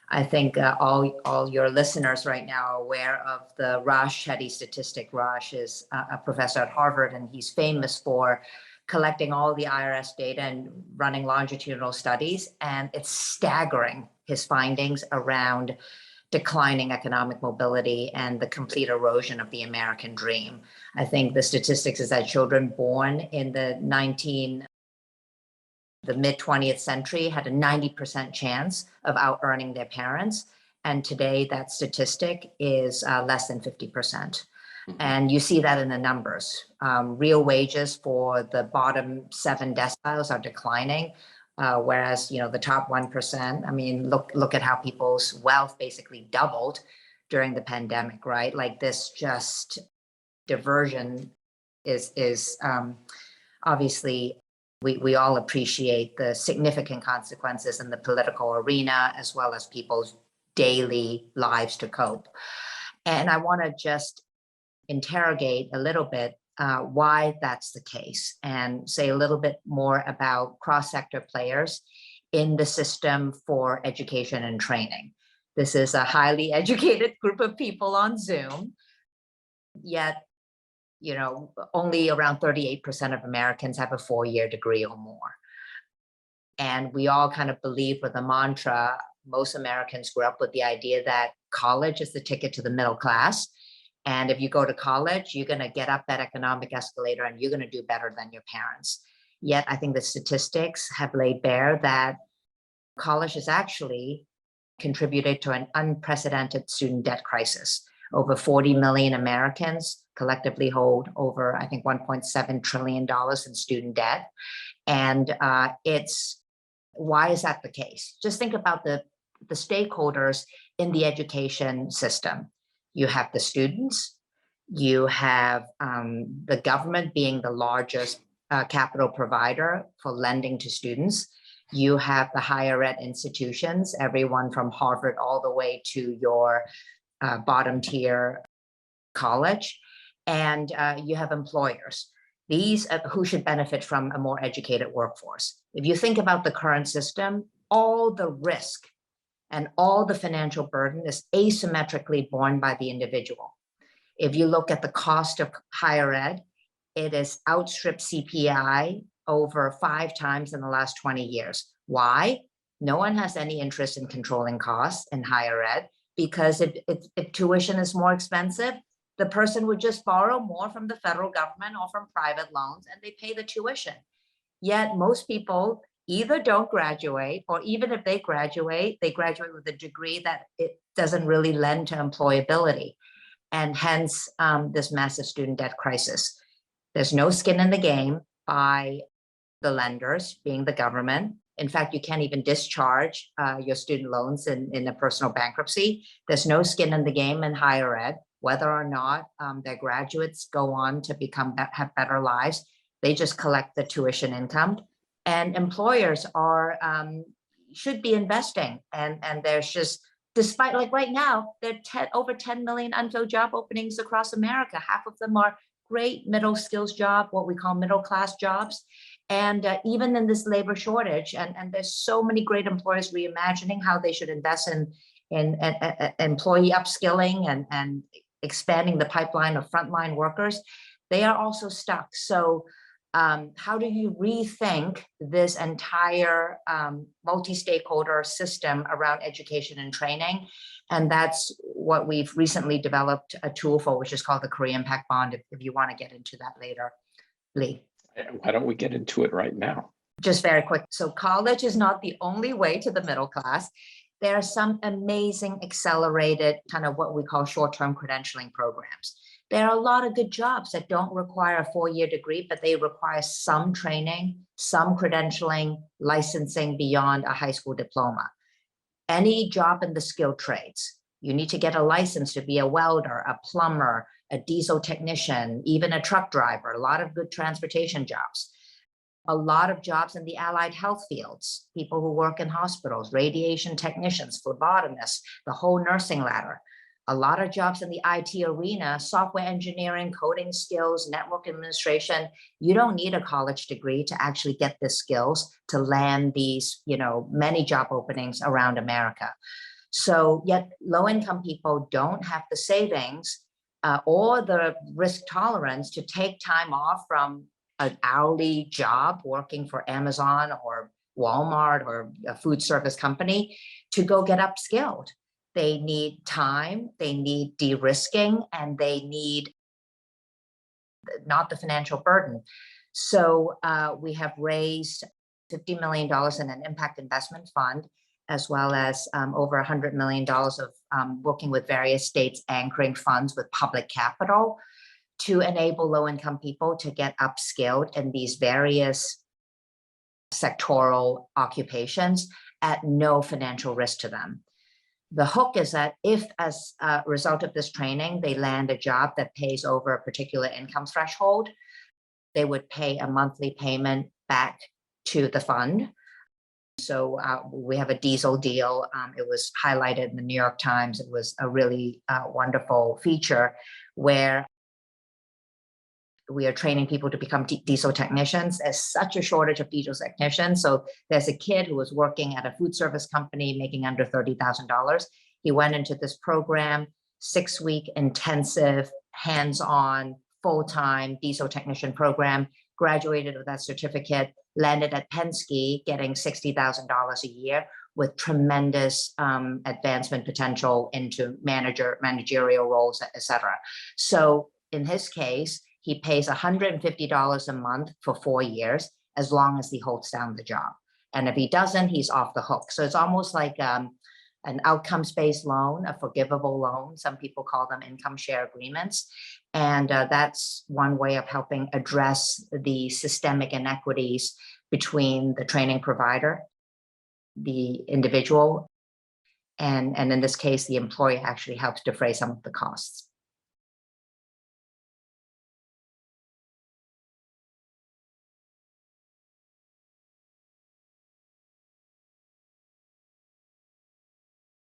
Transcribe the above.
I think all your listeners right now are aware of the Raj-Chetty statistic. Raj is a professor at Harvard, and he's famous for collecting all the IRS data and running longitudinal studies. And it's staggering, his findings around declining economic mobility and the complete erosion of the American dream. I think the statistics is that children born in the mid 20th century had a 90% chance of out earning their parents. And today that statistic is less than 50%. And you see that in the numbers. Real wages for the bottom 7 deciles are declining, whereas the top 1%. I mean, look at how people's wealth basically doubled during the pandemic, right? Like this just diversion is obviously we all appreciate the significant consequences in the political arena as well as people's daily lives to cope. And I want to just interrogate a little bit why that's the case and say a little bit more about cross-sector players in the system for education and training. This is a highly educated group of people on Zoom, yet only around 38% of Americans have a 4-year degree or more. And we all kind of believe with the mantra, most Americans grew up with the idea that college is the ticket to the middle class. And if you go to college, you're going to get up that economic escalator and you're going to do better than your parents. Yet I think the statistics have laid bare that college has actually contributed to an unprecedented student debt crisis. Over 40 million Americans collectively hold over, I think, $1.7 trillion in student debt. And why is that the case? Just think about the stakeholders in the education system. You have the students, you have the government being the largest capital provider for lending to students. You have the higher ed institutions, everyone from Harvard all the way to your bottom tier college. And you have employers. These who should benefit from a more educated workforce. If you think about the current system, all the risk and all the financial burden is asymmetrically borne by the individual. If you look at the cost of higher ed, it has outstripped CPI over 5 times in the last 20 years. Why? No one has any interest in controlling costs in higher ed because if tuition is more expensive, the person would just borrow more from the federal government or from private loans and they pay the tuition. Yet most people either don't graduate, or even if they graduate with a degree that it doesn't really lend to employability. And hence this massive student debt crisis. There's no skin in the game by the lenders, being the government. In fact, you can't even discharge your student loans in a personal bankruptcy. There's no skin in the game in higher ed, whether or not their graduates go on to have better lives. They just collect the tuition income. And employers should be investing. And there's just, despite, like right now, there are over 10 million unfilled job openings across America. Half of them are great middle skills job, what we call middle class jobs. And even in this labor shortage, and there's so many great employers reimagining how they should invest in employee upskilling and expanding the pipeline of frontline workers, they are also stuck. So how do you rethink this entire multi-stakeholder system around education and training? And that's what we've recently developed a tool for, which is called the Career Impact Bond, if you want to get into that later, Lee. Why don't we get into it right now? Just very quick. So college is not the only way to the middle class. There are some amazing accelerated kind of what we call short-term credentialing programs. There are a lot of good jobs that don't require a 4-year degree, but they require some training, some credentialing, licensing beyond a high school diploma. Any job in the skilled trades, you need to get a license to be a welder, a plumber, a diesel technician, even a truck driver, a lot of good transportation jobs. A lot of jobs in the allied health fields, people who work in hospitals, radiation technicians, phlebotomists, the whole nursing ladder. A lot of jobs in the IT arena, software engineering, coding skills, network administration. You don't need a college degree to actually get the skills to land these, many job openings around America. So yet low-income people don't have the savings or the risk tolerance to take time off from an hourly job working for Amazon or Walmart or a food service company to go get upskilled. They need time, they need de-risking, and they need not the financial burden. So we have raised $50 million in an impact investment fund, as well as over $100 million of working with various states anchoring funds with public capital to enable low-income people to get upskilled in these various sectoral occupations at no financial risk to them. The hook is that if, as a result of this training, they land a job that pays over a particular income threshold, they would pay a monthly payment back to the fund. So we have a diesel deal. It was highlighted in the New York Times. It was a really wonderful feature where we are training people to become diesel technicians. There's such a shortage of diesel technicians. So there's a kid who was working at a food service company making under $30,000. He went into this program, 6-week intensive, hands-on, full-time diesel technician program, graduated with that certificate, landed at Penske, getting $60,000 a year with tremendous advancement potential into managerial roles, et cetera. So in his case, he pays $150 a month for 4 years, as long as he holds down the job. And if he doesn't, he's off the hook. So it's almost like an outcomes-based loan, a forgivable loan. Some people call them income share agreements. And that's one way of helping address the systemic inequities between the training provider, the individual, and in this case, the employer actually helps defray some of the costs.